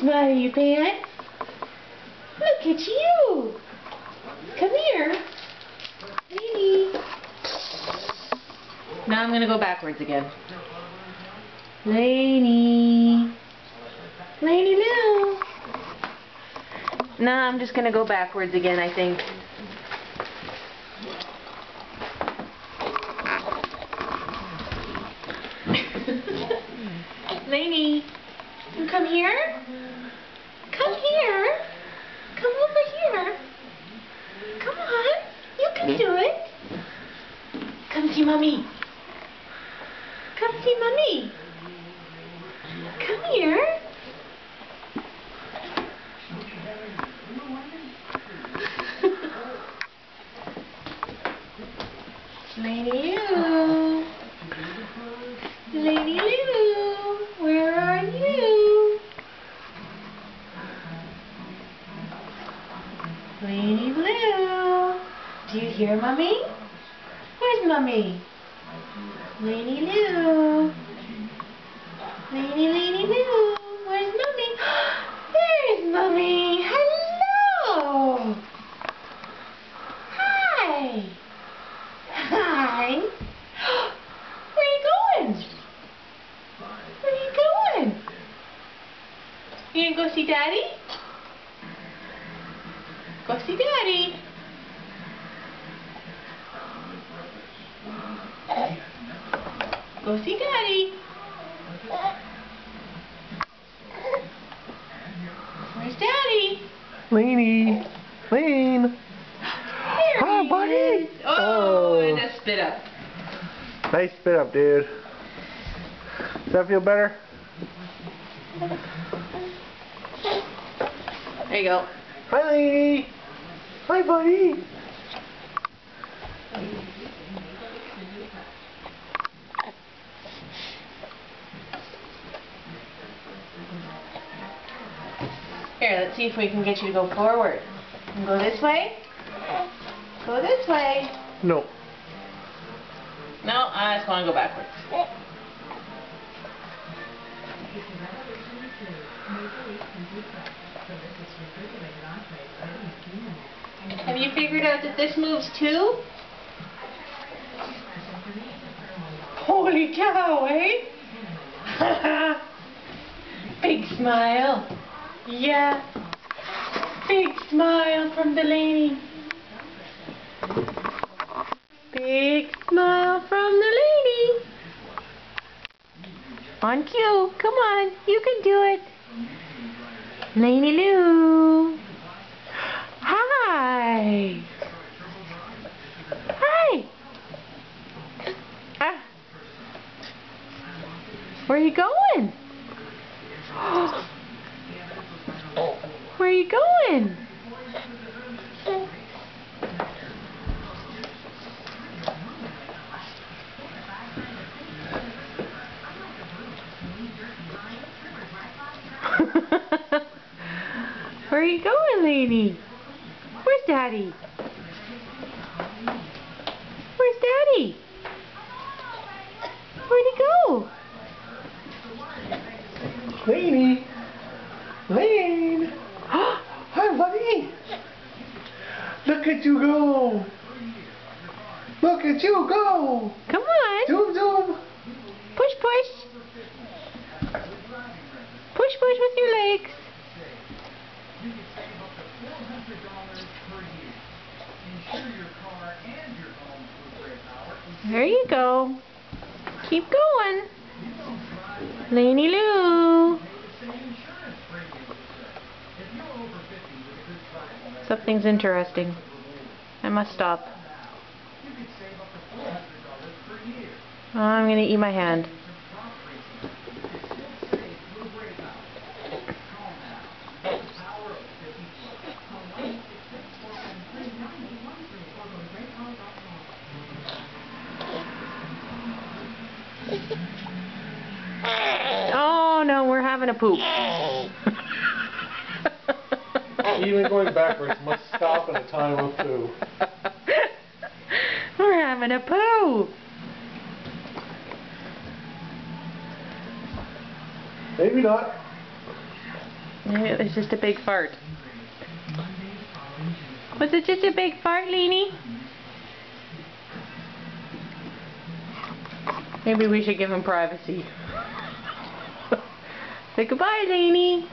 smile, you pants. Look at you. Come here. Lainey. Now I'm going to go backwards again. Lainey. Lainey Lou. Nah, I'm just going to go backwards again, I think. Lainey, you come here? Come here. Come over here. Come on. You can do it. Come see Mommy. Come see Mommy. Come here. Lainey Lou. Lainey Lou. Where are you? Lainey Lou. Do you hear Mommy? Where's Mommy? Lainey Lou. Lainey Lou. Where's Mommy? There's Mommy. Hello. Hi. Hi. Where are you going? Where are you going? You gonna go see Daddy? Go see Daddy. Go see Daddy. Where's Daddy? Lainey. Lane. There he buddy. is. Oh, and a spit up. Nice spit up, dude. Does that feel better? There you go. Hi, Lainey. Hi, buddy. Here, let's see if we can get you to go forward. And go this way. Go this way. No. No, I just want to go backwards. Have you figured out that this moves too? Holy cow, eh? Big smile. Yeah. Big smile from Delaney. Big smile from Delaney. On cue. Come on. You can do it. Lainey Lou. Hi. Hi. Where are you going? Where are you going? Where are you going, lady? Where's Daddy? Where's Daddy? Where'd he go? Lainey. Lane. Hi, buddy. Look at you go. Look at you go. Come on. Zoom, zoom. Push, push. Push, push with your legs. There you go. Keep going. Lainey Lou. Something's interesting. I must stop. Oh, I'm going to eat my hand. Oh no, we're having a poop. Even going backwards must stop at a time of poo. We're having a poo. Maybe not. It was just a big fart. Was it just a big fart, Leanie? Maybe we should give him privacy. Say goodbye, Leanie.